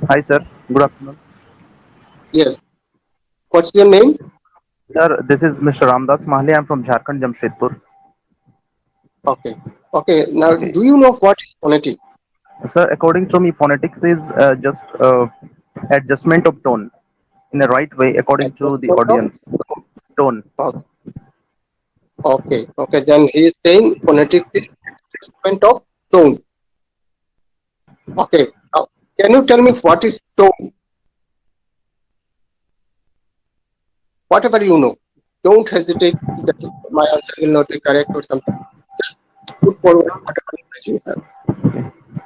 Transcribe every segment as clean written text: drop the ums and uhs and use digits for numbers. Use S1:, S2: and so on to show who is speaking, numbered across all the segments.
S1: Hi, sir. Good afternoon.
S2: Yes. What's your name?
S1: Sir, this is Mr. Ramdas Mahli. I'm from Jharkhand, Jamshedpur.
S2: Okay. Okay. Now,
S1: Okay.
S2: do you know what is phonetic?
S1: Sir, according to me, phonetics is just adjustment of tone in the right way according to the
S2: Adjustment of
S1: audience. Tone.
S2: of- Okay. Okay. Then he is saying phonetics is adjustment of tone. Okay. Now, can you tell me what is tone? Whatever you know. Don't hesitate that my answer will not be correct or something. Just put forward whatever knowledge you have.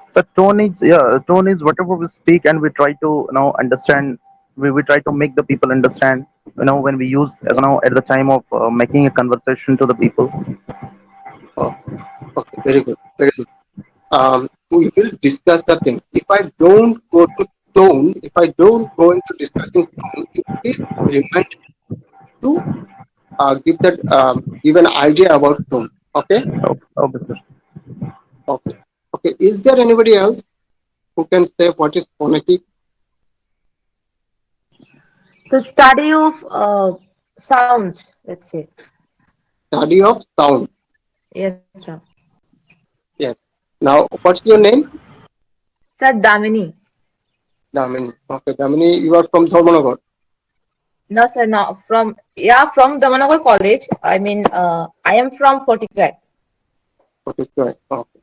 S1: So tone is whatever we speak and we try to understand. We try to make the people understand. When we use at the time of making a conversation to the people.
S2: Oh, okay. Very good. Very good. We will discuss the things. If I don't go to tone, if I don't go into discussing tone, you please remind to give an idea about tone. Okay.
S1: Okay, sir.
S2: Okay. Okay. Is there anybody else who can say what is phonetic?
S3: The study of sounds, let's say.
S2: Study of sound.
S3: Yes, sir.
S2: Yes. Now, what's your name?
S3: Sir, Damini.
S2: Damini. Okay, Damini, you are from Dharmanagar.
S3: No, sir, no. From Damanagar College. I am from Forticrat.
S2: Okay, correct. Okay.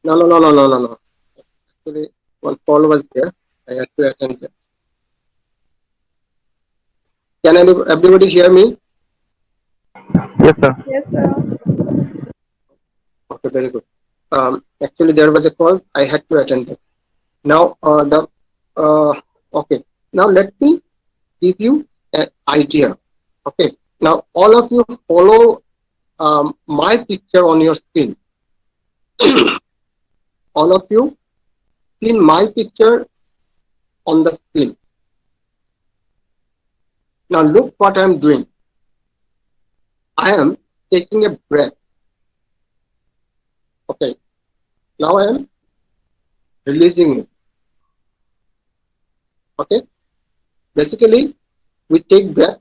S2: No, no, no, no, no, no, no. Actually, one call was there. I had to attend that. Can everybody hear me?
S1: Yes, sir.
S3: Yes, sir.
S2: Okay, very good. Actually, there was a call. I had to attend that. Now, okay. Now, let me give you an idea. Okay. Now, all of you follow my picture on your screen. All of you pin my picture on the screen. Now, look what I am doing. I am taking a breath. Okay. Now, I am releasing it. Okay. Basically, we take breath,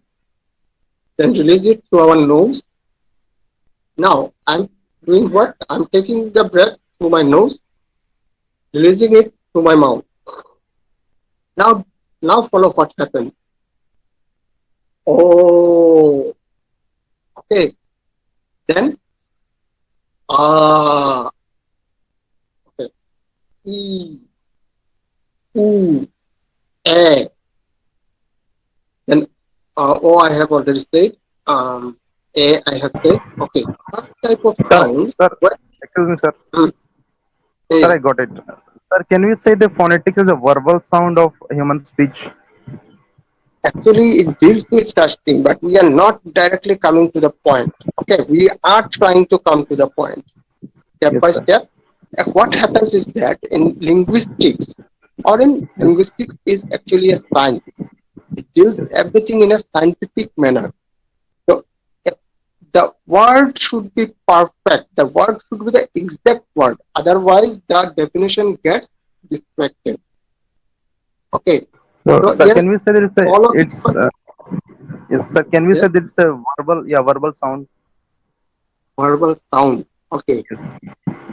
S2: then release it through our nose. Now, I'm doing what? I'm taking the breath through my nose, releasing it through my mouth. Now, now follow what happens. Oh, okay. Then ah, okay. E, U, A. Then O I have already said. A I have said. Okay. First type of
S1: Sir,
S2: sounds.
S1: sir,
S2: What?
S1: excuse me, sir.
S2: Mm,
S1: Sir, I
S2: yes.
S1: got it. Sir, can we say the phonetics is a verbal sound of human speech?
S2: Actually, it deals with such thing, but we are not directly coming to the point. Okay, we are trying to come to the point step
S1: Yes,
S2: by
S1: sir.
S2: step. What happens is that in linguistics, or in
S1: Yes,
S2: linguistics is actually a science. It deals
S1: yes.
S2: everything in a scientific manner. So eh, the word should be perfect. The word should be the exact word. Otherwise, the definition gets distracted. Okay.
S1: So,
S2: So
S1: sir,
S2: yes,
S1: can we say that
S2: all of you.
S1: it's yes, sir? Can we say
S2: Yes,
S1: that it's a verbal sound?
S2: verbal sound. Okay.
S1: Yes.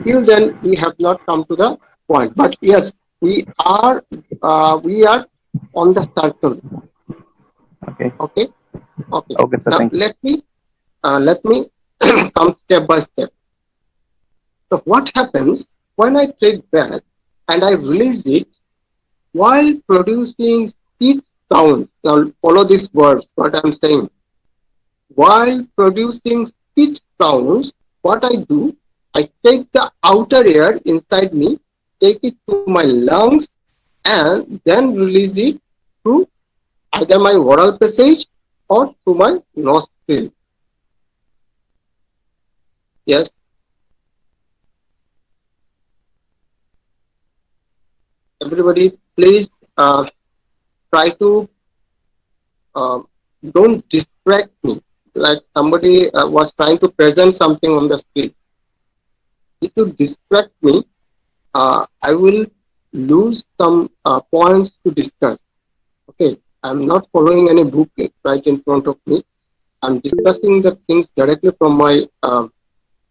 S2: Till then, we have not come to the point. But yes, we are on the circle.
S1: Okay.
S2: Okay. Okay.
S1: Okay, sir.
S2: Now
S1: Thank you.
S2: let me come step by step. So what happens when I take breath and I release it while producing speech sounds? Now follow this word. What I'm saying. While producing speech sounds, what I do, I take the outer air inside me, take it to my lungs, and then release it through either my oral passage or through my nostril. Yes, everybody, please try to um, don't distract me. Like somebody was trying to present something on the screen. If you distract me, I will lose some points to discuss. Okay, I'm not following any book right in front of me. I'm discussing the things directly from my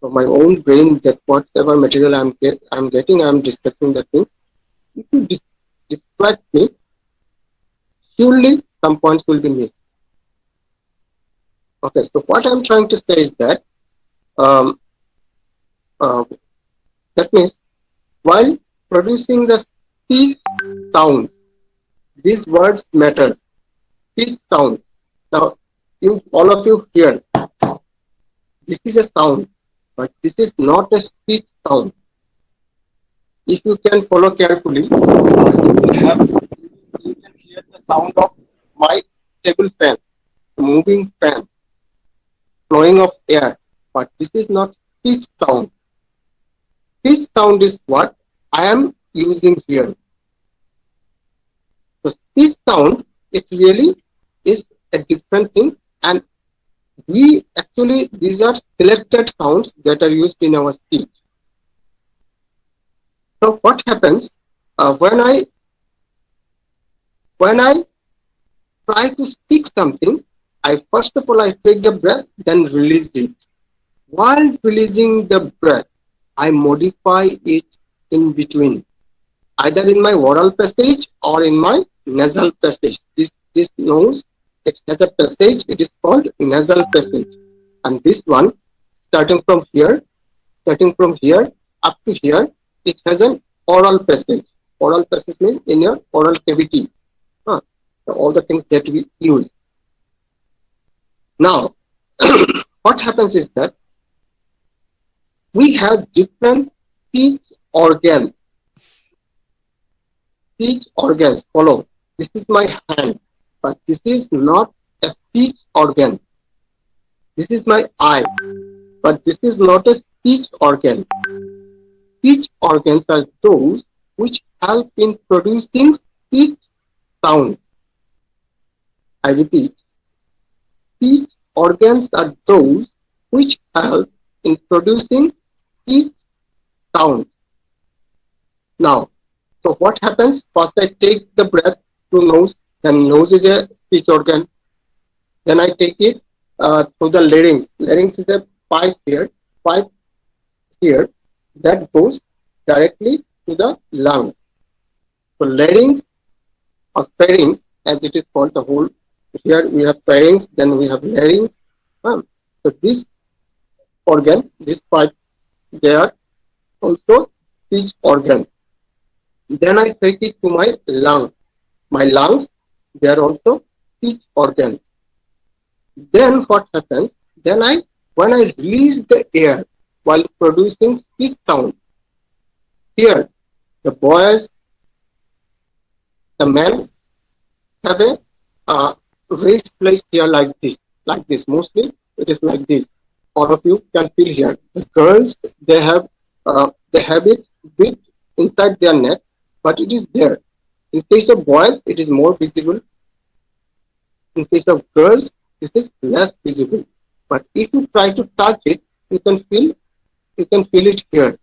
S2: own brain. That whatever material I'm getting, I'm discussing the things. If you distract me, surely some points will be missed. Okay, so what I'm trying to say is that um, uh, that means while producing the speech sound, these words matter. Speech sound. Now, you all of you hear this is a sound, but this is not a speech sound. If you can follow carefully, you can hear the sound of my table fan, moving fan, flowing of air. But this is not speech sound. Speech sound is what I am using here. So speech sound, it really is a different thing, and we actually these are selected sounds that are used in our speech. So what happens when I try to speak something? I first of all I take the breath, then release it. While releasing the breath, I modify it in between, either in my oral passage or in my nasal passage. This nose, it has a passage. It is called nasal passage, and this one, starting from here, starting from here up to here, it has an oral passage. Oral passage means in your oral cavity. Huh. So all the things that we use. Now, what happens is that we have different speech organs. Speech organs. Follow. This is my hand, but this is not a speech organ. This is my eye, but this is not a speech organ. Speech organs are those which help in producing speech sound. I repeat, speech organs are those which help in producing speech sound. Now, so what happens? First I take the breath through nose, then nose is a speech organ. Then I take it through the larynx. Larynx is a pipe here that goes directly to the lungs. So larynx or pharynx, as it is called, the whole. Here we have pharynx, then we have larynx. So this organ, this pipe, they are also speech organ. Then I take it to my lungs. My lungs, they are also speech organs. Then what happens? When I release the air while producing speech sound, here the boys, the men have a raised place here like this. Mostly it is like this. All of you can feel here. The girls, they have it bit inside their neck, but it is there. In case of boys, it is more visible. In case of girls, this is less visible. But if you try to touch it, you can feel it here.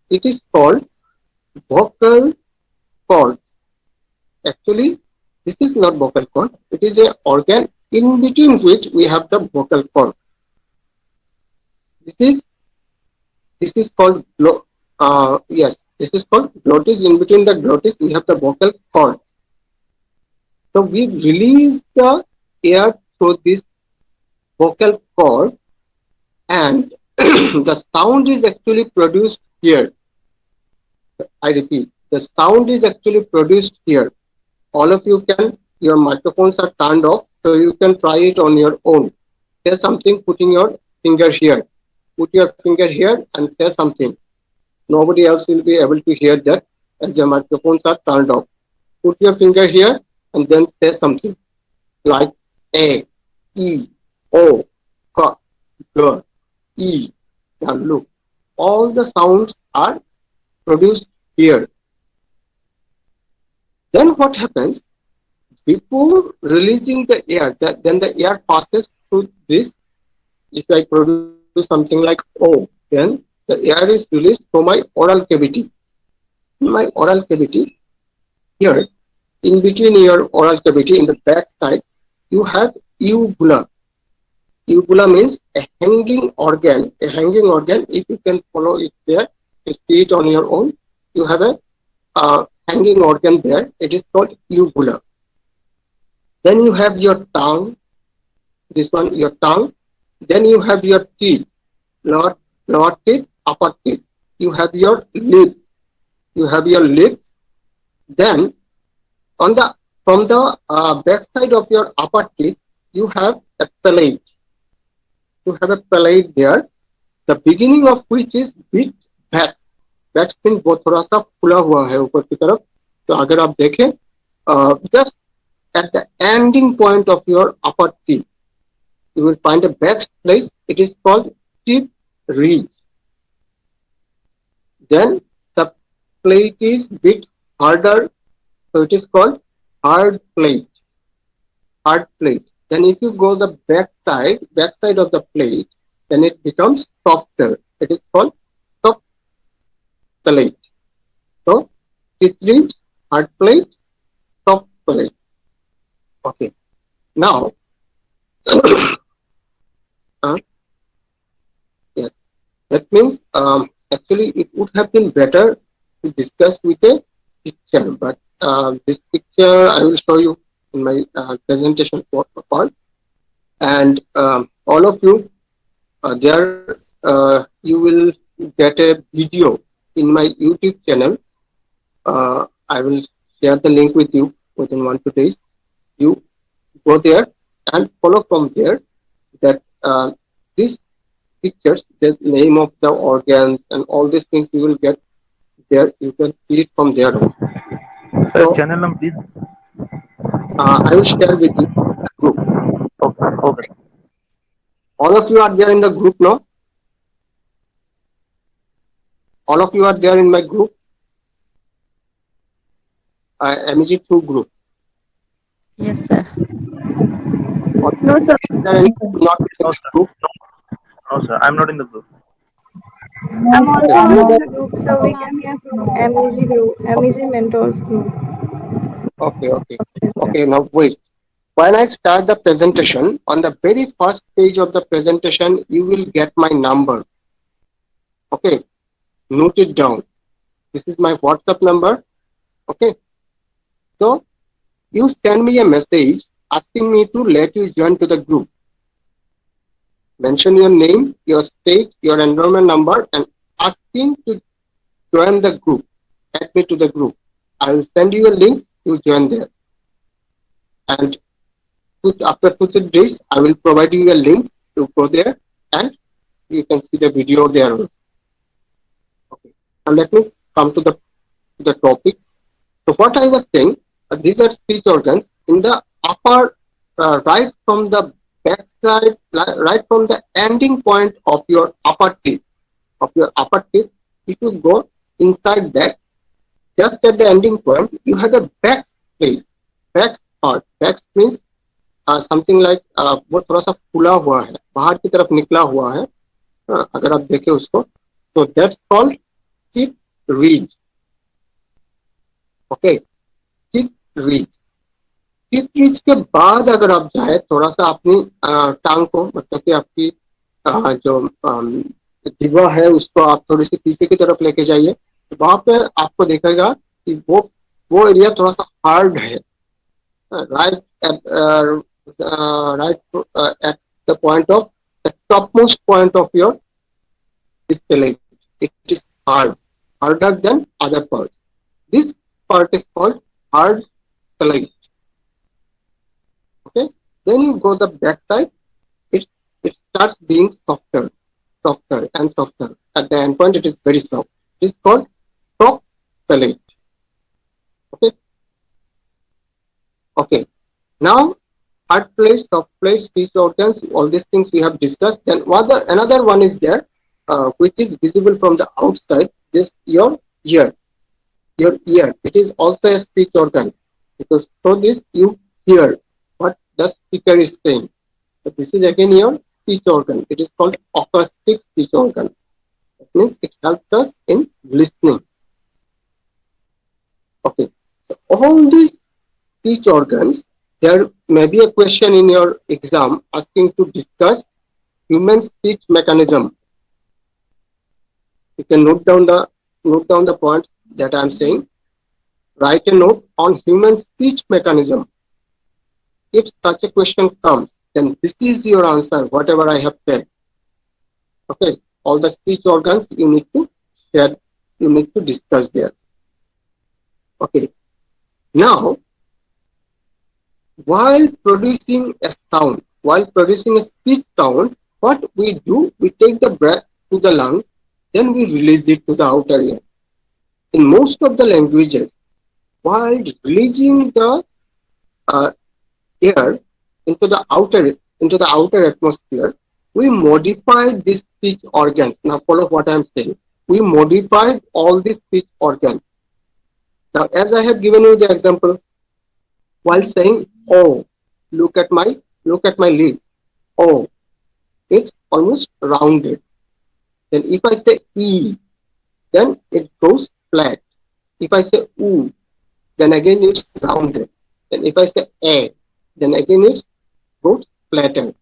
S2: It is called vocal cord. Actually, this is not vocal cord. It is an organ in between which we have the vocal cord. This is called yes. This is called glottis. In between the glottis, we have the vocal cord. So we release the air through this vocal cord, and the sound is actually produced here. I repeat, the sound is actually produced here. All of you your microphones are turned off, so you can try it on your own. Here's something, putting your finger here. put your finger here and say something. Nobody else will be able to hear that as your microphones are turned off. Put your finger here and then say something like A, E, O, K, G, E. Now look, all the sounds are produced here. Then what happens? Before releasing the air, then the air passes through this. If I produce something like O, then the air is released from my oral cavity. In my oral cavity, here, in between your oral cavity, in the back side, you have uvula. Uvula means a hanging organ. A hanging organ, if you can follow it there, you see it on your own. You have a hanging organ there. It is called uvula. Then you have your tongue. This one, your tongue. Then you have your teeth, lower teeth, upper teeth. You have your lip. You have your lips. Then on the from the back side of your upper teeth, you have a palate. You have a palate there. The beginning of which is bit vats. Vats means वो थोड़ा सा फुला हुआ है ऊपर की तरफ. तो अगर आप देखें, just at the ending point of your upper teeth, you will find a back place. It is called teeth ridge. Then the plate is bit harder, so it is called hard plate. Hard plate. Then if you go the back side of the plate, then it becomes softer. It is called soft plate. So teeth ridge, hard plate, soft plate. Okay. Now, uh, yes, that means actually it would have been better to discuss with a picture, but this picture I will show you in my presentation part, and all of you there you will get a video in my YouTube channel. I will share the link with you within 1 2 days. You go there and follow from there that these pictures, the name of the organs and all these things you will get there. You can see it from there on.
S1: Sir,
S2: So
S1: channel number, please.
S2: I will share with you the group.
S1: Okay, okay.
S2: All of you are there in the group now. All of you are there in my group, MEG2 group.
S4: Yes, sir.
S2: All
S5: No, sir.
S2: there any not in
S1: No,
S2: the
S1: sir.
S2: group?
S1: No, sir. I'm not in the group.
S5: I'm
S2: Okay,
S5: also
S2: no,
S5: not in the group, so we can hear from MEG group, MEG mentors group.
S2: okay. Now wait. When I start the presentation, on the very first page of the presentation, you will get my number. Okay, note it down. This is my WhatsApp number. Okay, so you send me a message asking me to let you join to the group. Mention your name, your state, your enrollment number, and asking to join the group. Add me to the group. I will send you a link. You join there. And after 2 3 days, I will provide you a link to go there, and you can see the video there. Okay. And let me come to the topic. So what I was saying, these are speech organs in the upper, right from the back side, right from the ending point of your upper teeth. If you go inside that, just at the ending point, you have a back place, back part. Back means something like वो थोड़ा सा फूला हुआ है, बाहर की तरफ निकला हुआ है. अगर आप देखें उसको, तो that's called teeth ridge. Okay, teeth ridge. Teeth ridge के बाद अगर आप जाए थोड़ा सा अपनी टांग को, मतलब कि आपकी जो जीवा है उसको आप थोड़ी सी पीछे की तरफ लेके जाइए. वहां पे आपको देखेगा कि वो एरिया थोड़ा सा हार्ड है. right at the point of the topmost point of your pelage. It is hard, harder than other parts. This part is called hard pelage. Okay. Then you go the back side. It starts being softer. softer and softer. At the end point, it is very soft. It is called soft palate. Okay. Okay. Now, hard plates, soft plates, speech organs, all these things we have discussed. Then another one is there, which is visible from the outside. Just your ear. Your ear. It is also a speech organ because through this you hear what the speaker is saying. So this is again your speech organ. It is called acoustic speech organ. That means it helps us in listening. Okay. So all these speech organs, there may be a question in your exam asking to discuss human speech mechanism. You can note down the points that I am saying. Write a note on human speech mechanism. If such a question comes, then this is your answer, whatever I have said. Okay, all the speech organs you need to share, you need to discuss there. Okay, now while producing a sound, while producing a speech sound, what we do, we take the breath to the lungs, then we release it to the outer ear. In most of the languages, while releasing the uh, air into the outer atmosphere, we modify these speech organs. Now follow what I am saying. We modify all these speech organs. Now, as I have given you the example, while saying "oh," look at my lips. "Oh," it's almost rounded. Then if I say "e," then it goes flat. If I say "oo," then again it's rounded. Then if I say "a," then again it goes flattened.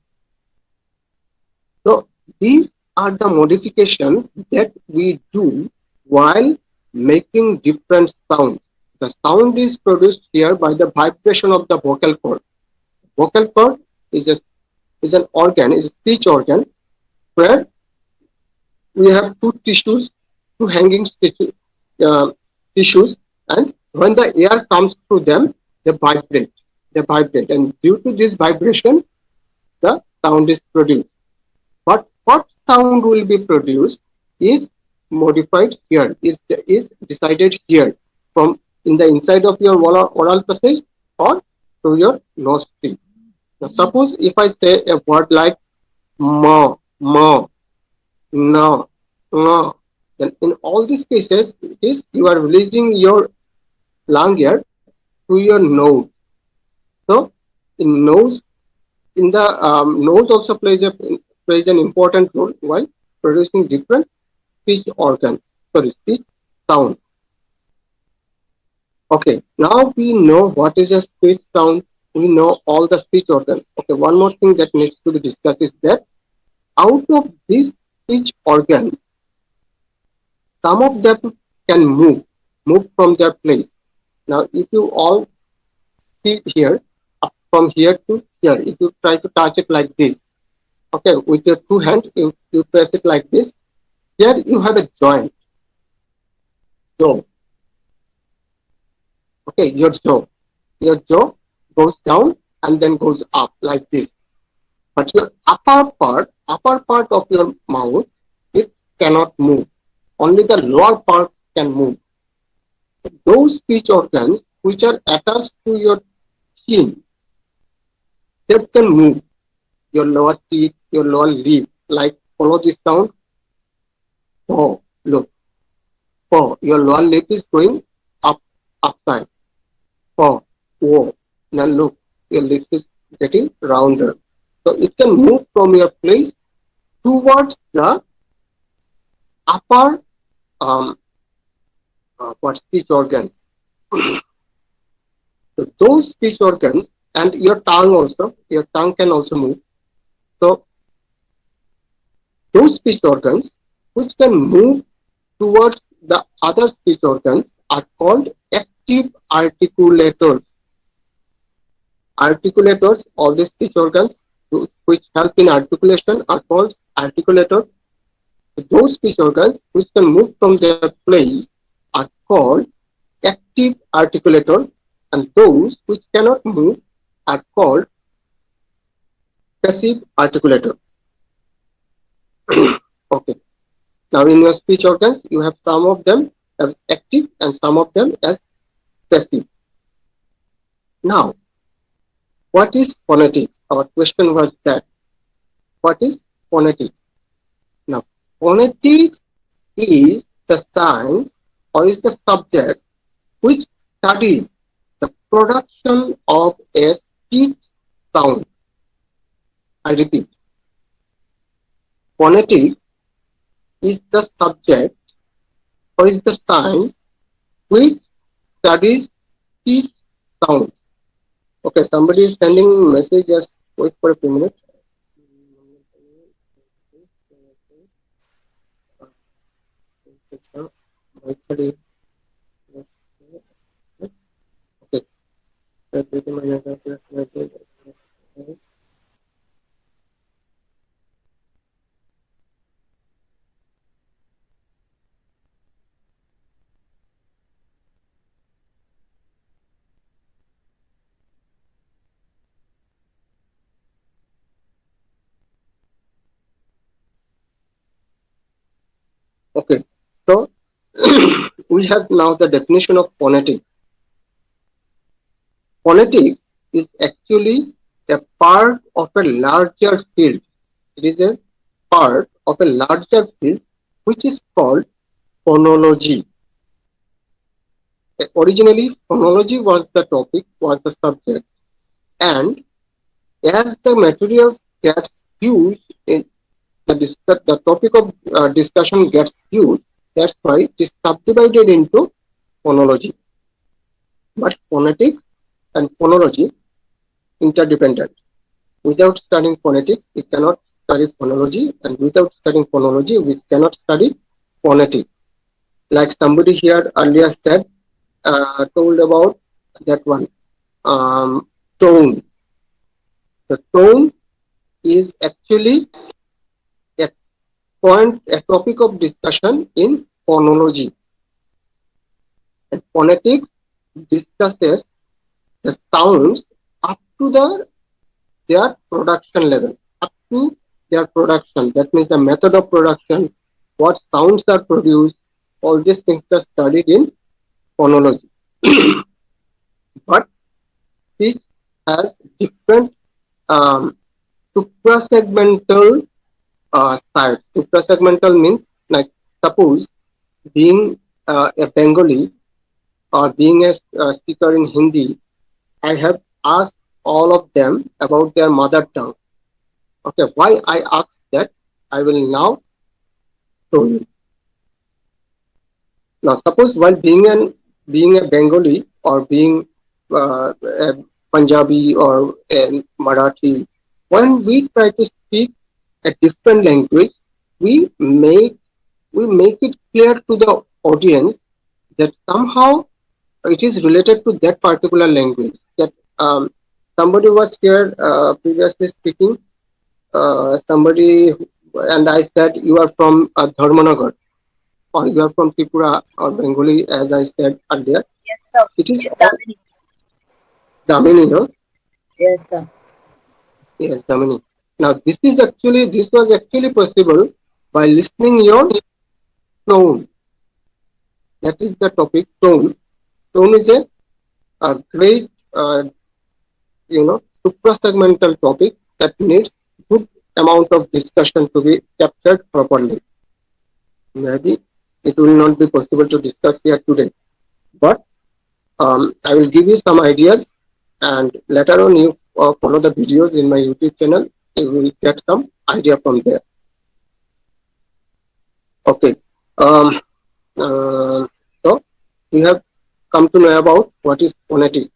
S2: So these are the modifications that we do while making different sounds. The sound is produced here by the vibration of the vocal cord. Vocal cord is an organ, is a speech organ where we have two hanging tissues, and when the air comes through them, they vibrate. They vibrate, and due to this vibration, the sound is produced. But what sound will be produced is modified here, is decided here from in the inside of your oral passage or through your nostril. Now, suppose if I say a word like ma, ma, na, na, then in all these cases, it is you are releasing your lung air through your nose. So, in nose, in the nose also plays an important role while producing different speech organ, sorry, speech sound. Okay, now we know what is a speech sound. We know all the speech organs. Okay, one more thing that needs to be discussed is that out of these speech organs, some of them can move from their place. Now, if you all see here, from here to here, if you try to touch it like this, okay, with your two hands, you press it like this. Here you have a joint, jaw. Okay, your jaw goes down and then goes up like this. But your upper part of your mouth, it cannot move. Only the lower part can move. Those speech organs which are attached to your chin, they can move. Your lower teeth, your lower lip, like follow this sound. Oh, look. Oh, your lower lip is going upside. Oh, whoa. Now look, your lips is getting rounder. So it can move from your place towards the upper speech organs. So those speech organs and your tongue can also move. So those speech organs which can move towards the other speech organs are called active articulators. Articulators, all these speech organs which help in articulation are called articulators. Those speech organs which can move from their place are called active articulator, and those which cannot move are called passive articulator. Okay. Now in your speech organs, you have some of them as active and some of them as passive. Now, what is phonetics? Our question was that, what is phonetics? Now, phonetics is the science or is the subject which studies the production of a speech sound. I repeat, phonetics is the subject or is the science which studies speech sounds. Okay, somebody is sending message. Just wait for a few minutes. Okay. Okay, so we have now the definition of phonetics. Phonetics is actually a part of a larger field. It is a part of a larger field which is called phonology. Originally, phonology was the topic, was the subject, and as the materials gets used in the topic of discussion gets used, that's why it is subdivided into phonology. But phonetics and phonology interdependent. Without studying phonetics, we cannot study phonology, and without studying phonology, we cannot study phonetics. Like somebody here earlier said, told about that one, tone. The tone is actually a a topic of discussion in phonology. And phonetics discusses the sounds up to their production level, up to their production. That means the method of production, what sounds are produced, all these things are studied in phonology. But speech has different um, suprasegmental sides. Suprasegmental means, like, suppose being a Bengali or being a speaker in Hindi, I have asked all of them about their mother tongue. Okay, why I asked that, I will now show you. Now, suppose while being a Bengali or being a Punjabi or a Marathi, when we try to speak a different language, we make it clear to the audience that somehow it is related to that particular language. That somebody was here previously speaking, somebody, and I said you are from Dharmanagar or you are from Tripura or Bengali, as I said earlier.
S3: Yes, sir.
S2: It is
S3: Yes,
S2: all
S3: Damini.
S2: Damini, no?
S3: Yes, sir.
S2: Yes, Damini. Now this was actually possible by listening your tone. That is the topic, tone. Tone is a great, suprasegmental topic that needs good amount of discussion to be captured properly. Maybe it will not be possible to discuss here today, but I will give you some ideas, and later on you follow the videos in my YouTube channel. You will get some idea from there. Okay. Um, so we have come to know about what is phonetics.